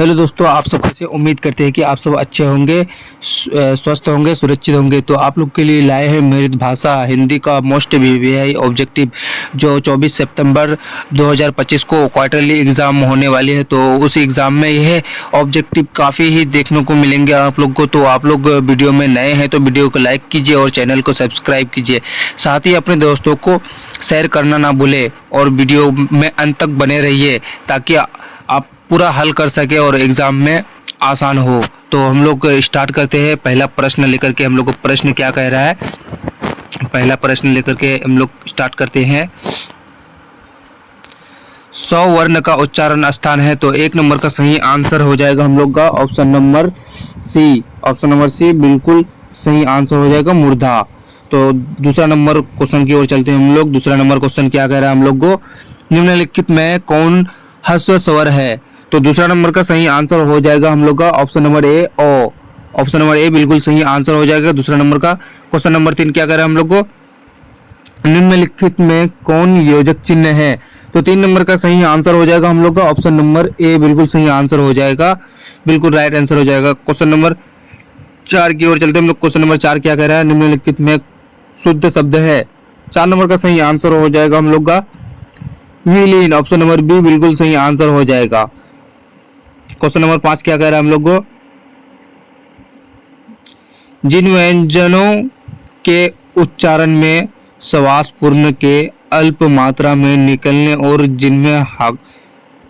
Hello दोस्तों, आप सब कैसे? उम्मीद करते हैं कि आप सब अच्छे होंगे, स्वस्थ होंगे, सुरक्षित होंगे। तो आप लोग के लिए लाए हैं मृत भाषा हिंदी का मोस्ट वीवीआई ऑब्जेक्टिव, जो 24 सितंबर 2025 को क्वार्टरली एग्ज़ाम होने वाली है। तो उस एग्ज़ाम में यह ऑब्जेक्टिव काफ़ी ही देखने को मिलेंगे आप लोग को। तो आप लोग वीडियो में नए हैं तो वीडियो को लाइक कीजिए और चैनल को सब्सक्राइब कीजिए। साथ ही अपने दोस्तों को शेयर करना ना भूलें और वीडियो में अंत तक बने रहिए ताकि आप पूरा हल कर सके और एग्ज़ाम में आसान हो। तो हम लोग स्टार्ट करते हैं पहला प्रश्न लेकर के। हम लोग को प्रश्न क्या कह रहा है, पहला प्रश्न लेकर के हम लोग स्टार्ट करते हैं। 100 वर्ण का उच्चारण स्थान है, तो एक नंबर का सही आंसर हो जाएगा हम लोग का option number C. Option number C बिल्कुल सही आंसर हो जाएगा, मूर्धा। तो दूसरा नंबर क्वेश्चन की ओर चलते हैं हम लोग। दूसरा नंबर क्वेश्चन क्या कह रहा है हम लोग को, निम्नलिखित में कौन ह्रस्व स्वर है? तो दूसरा नंबर का सही आंसर हो जाएगा हम लोग का ऑप्शन नंबर ए, ओ। ऑप्शन नंबर ए बिल्कुल सही आंसर हो जाएगा दूसरा नंबर का। क्वेश्चन नंबर 3 क्या कह रहा है हम लोग को, निम्नलिखित में कौन योजक चिन्ह है? तो 3 नंबर का सही आंसर हो जाएगा हम लोग का ऑप्शन नंबर ए, बिल्कुल सही आंसर हो जाएगा, बिल्कुल राइट आंसर हो जाएगा। क्वेश्चन नंबर 4 की ओर चलते हैं हम लोग। क्वेश्चन नंबर 4 क्या कह रहा है, निम्नलिखित में शुद्ध शब्द है? 4 नंबर का सही आंसर हो जाएगा हम लोग का विलीन। ऑप्शन नंबर बी बिल्कुल सही आंसर हो जाएगा। क्वेश्चन नंबर 5 क्या कह रहा है हम लोग को, जिन व्यंजनों के उच्चारण में श्वास पूर्ण के अल्प मात्रा में निकलने और जिनमें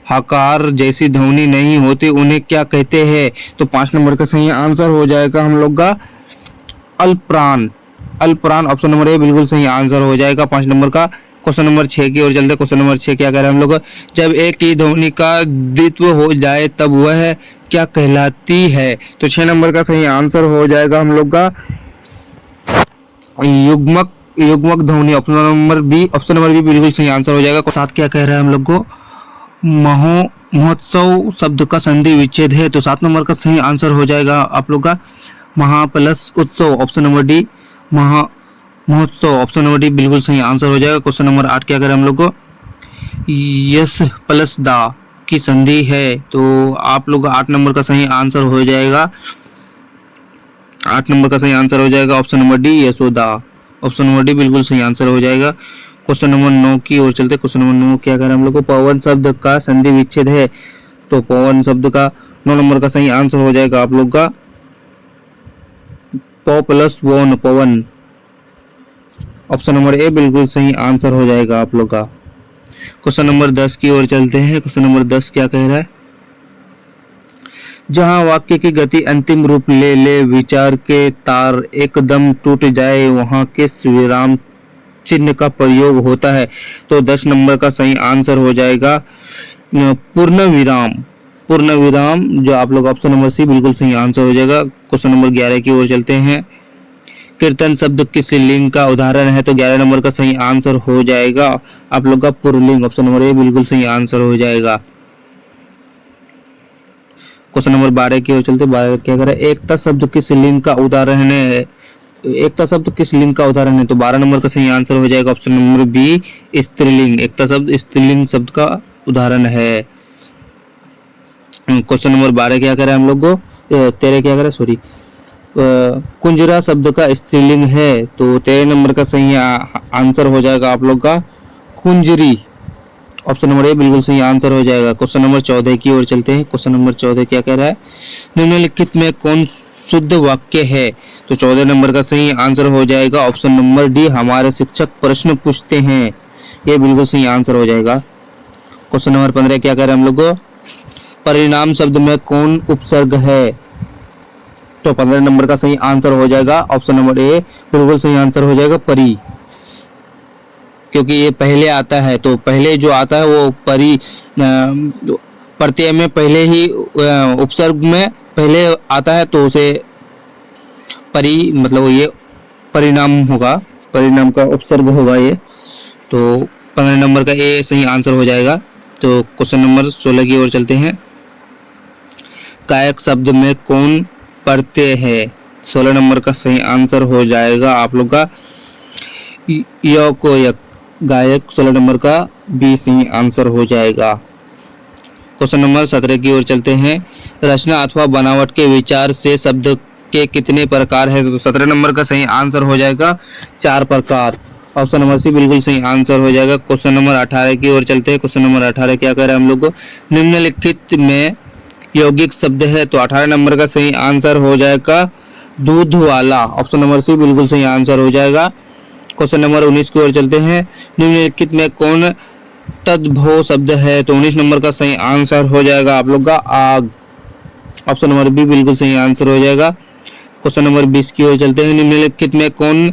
हकार जैसी ध्वनि नहीं होती उन्हें क्या कहते हैं? तो 5 नंबर का सही आंसर हो जाएगा हम लोग का अल्पप्राण। अल्पप्राण ऑप्शन नंबर ए बिल्कुल सही आंसर हो जाएगा 5 नंबर का। क्वेश्चन नंबर 6 की ओर चलते हैं। क्वेश्चन नंबर 6 क्या कह रहे हैं हम लोग, जब एक ही ध्वनि का द्वित्व हो जाए तब वह क्या कहलाती है? तो 6 नंबर का सही आंसर हो जाएगा हम लोग का युग्मक। युग्मक ध्वनि option number B. Option number B बिल्कुल सही आंसर हो जाएगा। साथ क्या कह रहा है हम लोग को, महोत्सव शब्द का संधि विच्छेद है। तो 7 नंबर का सही आंसर हो जाएगा आप लोग का महा प्लस उत्सव। ऑप्शन नंबर डी महोत्सव। ऑप्शन नंबर डी बिल्कुल सही आंसर हो जाएगा। क्वेश्चन नंबर 8 क्या करें हम लोग को, यस प्लस दा की संधि है। तो आप लोग 8 नंबर का सही आंसर हो जाएगा, 8 नंबर का सही आंसर हो जाएगा option number D Yashoda. Option number D बिल्कुल सही आंसर हो जाएगा। क्वेश्चन नंबर 9 की ओर चलते। क्वेश्चन नंबर 9 क्या करें हम लोग को, पवन शब्द का संधि विच्छेद है। तो पवन शब्द का 9 नंबर का सही आंसर हो जाएगा आप लोग का प plus one, Pawan. Option number A बिल्कुल सही आंसर हो जाएगा आप लोग का। क्वेश्चन नंबर 10 की ओर चलते हैं। क्वेश्चन नंबर 10 क्या कह रहा है, जहां वाक्य की गति अंतिम रूप ले ले, विचार के तार एकदम टूट जाए, वहां किस विराम चिन्ह का प्रयोग होता है? तो 10 नंबर का सही आंसर हो जाएगा पूर्ण विराम। पूर्ण विराम जो आप लोग ऑप्शन नंबर सी बिल्कुल सही आंसर हो जाएगा। क्वेश्चन नंबर 11 की ओर चलते हैं। कीर्तन शब्द किस लिंग का उदाहरण है? तो 11 नंबर का सही आंसर हो जाएगा आप लोग का पुरलिंग। ऑप्शन नंबर ए बिल्कुल सही आंसर हो जाएगा। क्वेश्चन नंबर 12 की ओर चलते। 12 क्या कर रहा है, एकता शब्द किस लिंग का उदाहरण है? एकता शब्द किस लिंग का उदाहरण है? तो 12 नंबर का सही आंसर हो जाएगा ऑप्शन नंबर बी स्त्रीलिंग। एकता शब्द स्त्रीलिंग शब्द का उदाहरण है। क्वेश्चन नंबर 12 क्या कर रहा है हम लोग को, 13 क्या कर रहा है, सॉरी, कुंजरा शब्द का स्त्रीलिंग है। तो 13 नंबर का सही आंसर हो जाएगा आप लोग का कुंजरी। ऑप्शन नंबर ए बिल्कुल सही आंसर हो जाएगा। क्वेश्चन नंबर 14 की ओर चलते हैं। क्वेश्चन नंबर 14 क्या कह रहा है, निम्नलिखित में कौन शुद्ध वाक्य है? तो 14 नंबर का सही आंसर हो जाएगा ऑप्शन नंबर डी, हमारे शिक्षक प्रश्न पूछते हैं। ये बिल्कुल सही आंसर हो जाएगा। क्वेश्चन नंबर 15 क्या कह रहे हैं हम लोग को, परिणाम शब्द में कौन उपसर्ग है? तो 15 नंबर का सही आंसर हो जाएगा ऑप्शन नंबर ए, बिल्कुल सही आंसर हो जाएगा परी, क्योंकि ये पहले आता है। तो पहले जो आता है वो परी प्रत्यय में पहले ही उपसर्ग में पहले आता है, तो उसे परी मतलब ये परिणाम होगा, परिणाम का उपसर्ग होगा ये। तो 15 नंबर का ए सही आंसर हो जाएगा। तो क्वेश्चन नंबर 16 की ओर चलते हैं। कायक शब्द में कौन प्रत्यय है? 16 नंबर का सही आंसर हो जाएगा आप लोग का य को यक। गायक 16 नंबर का बी सही आंसर हो जाएगा। क्वेश्चन नंबर 17 की ओर चलते हैं। रचना अथवा बनावट के विचार से शब्द के कितने प्रकार है? तो 17 नंबर का सही आंसर हो जाएगा 4 प्रकार। ऑप्शन नंबर सी बिल्कुल सही आंसर हो जाएगा। क्वेश्चन नंबर 18 की ओर चलते हैं। क्वेश्चन नंबर 18 क्या कह रहा है हम लोग को? निम्नलिखित में यौगिक शब्द है, तो 18 नंबर का सही आंसर हो जाएगा दूध वाला। ऑप्शन नंबर सी बिल्कुल सही आंसर हो जाएगा। क्वेश्चन नंबर 19 की ओर चलते हैं। निम्नलिखित में कौन तद्भव शब्द है? तो 19 नंबर का सही आंसर हो जाएगा आप लोग का आग। ऑप्शन नंबर बी बिल्कुल सही आंसर हो जाएगा। क्वेश्चन नंबर 20 की ओर चलते हैं। निम्नलिखित में कौन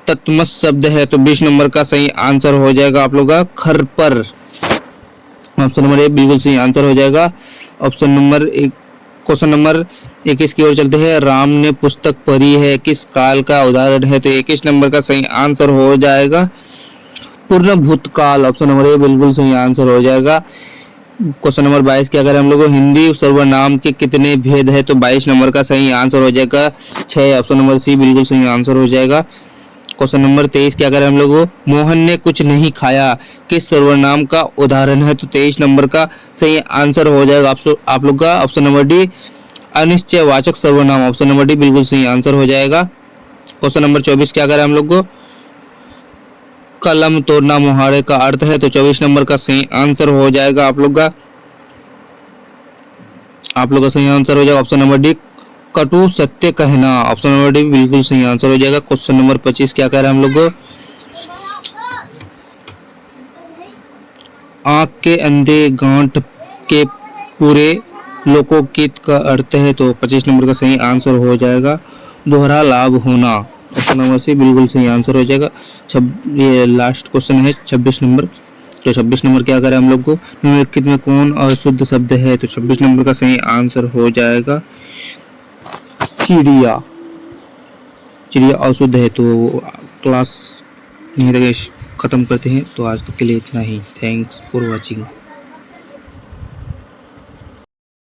तत्मस शब्द है? तो 20 नंबर का सही आंसर हो जाएगा आप लोग का खरपर। ऑप्शन नंबर ए बिल्कुल सही आंसर हो जाएगा। ऑप्शन नंबर एक क्वेश्चन नंबर 21 की ओर चलते हैं। राम ने पुस्तक पढ़ी है किस काल का उदाहरण है? तो 21 नंबर का सही आंसर हो जाएगा पूर्ण भूतकाल। ऑप्शन नंबर ए बिल्कुल सही आंसर हो जाएगा। क्वेश्चन नंबर 22 क्या करें हम लोग? हिंदी सर्वनाम के कितने भेद है? तो 22 नंबर का सही आंसर हो जाएगा 6। ऑप्शन नंबर सी बिल्कुल सही आंसर हो जाएगा। क्वेश्चन नंबर 23 क्या करें हम लोग? मोहन ने कुछ नहीं खाया किस सर्वनाम का उदाहरण है? तो 23 नंबर का सही आंसर हो जाएगा आप लोग का ऑप्शन नंबर डी अनिश्चयवाचक सर्वनाम। ऑप्शन नंबर डी बिल्कुल सही आंसर हो जाएगा। क्वेश्चन नंबर 24 क्या करें हम लोग को? कलम तोड़ना मुहावरे का अर्थ है, तो 24 नंबर का सही आंसर हो जाएगा आप लोग का सही आंसर हो जाएगा ऑप्शन नंबर डी कटु सत्य कहना। ऑप्शन नंबर डी बिल्कुल सही आंसर हो जाएगा। क्वेश्चन नंबर 25 क्या कह रहे हैं हम लोग को? आंख के अंधे गांठ के पूरे लोकोकित का अर्थ है, तो 25 नंबर का सही आंसर हो जाएगा दोहरा लाभ होना। ऑप्शन नंबर सी बिल्कुल सही आंसर हो जाएगा। ये लास्ट क्वेश्चन है 26 नंबर। तो 26 नंबर क्या करें हम लोग को? निम्नलिखित में कौन अशुद्ध शब्द है? तो 26 नंबर का सही आंसर हो जाएगा चिड़िया। चिड़िया अशुद्ध है। तो क्लास यहीं तक खत्म करते हैं। तो आज तक के लिए इतना ही। Thanks for watching.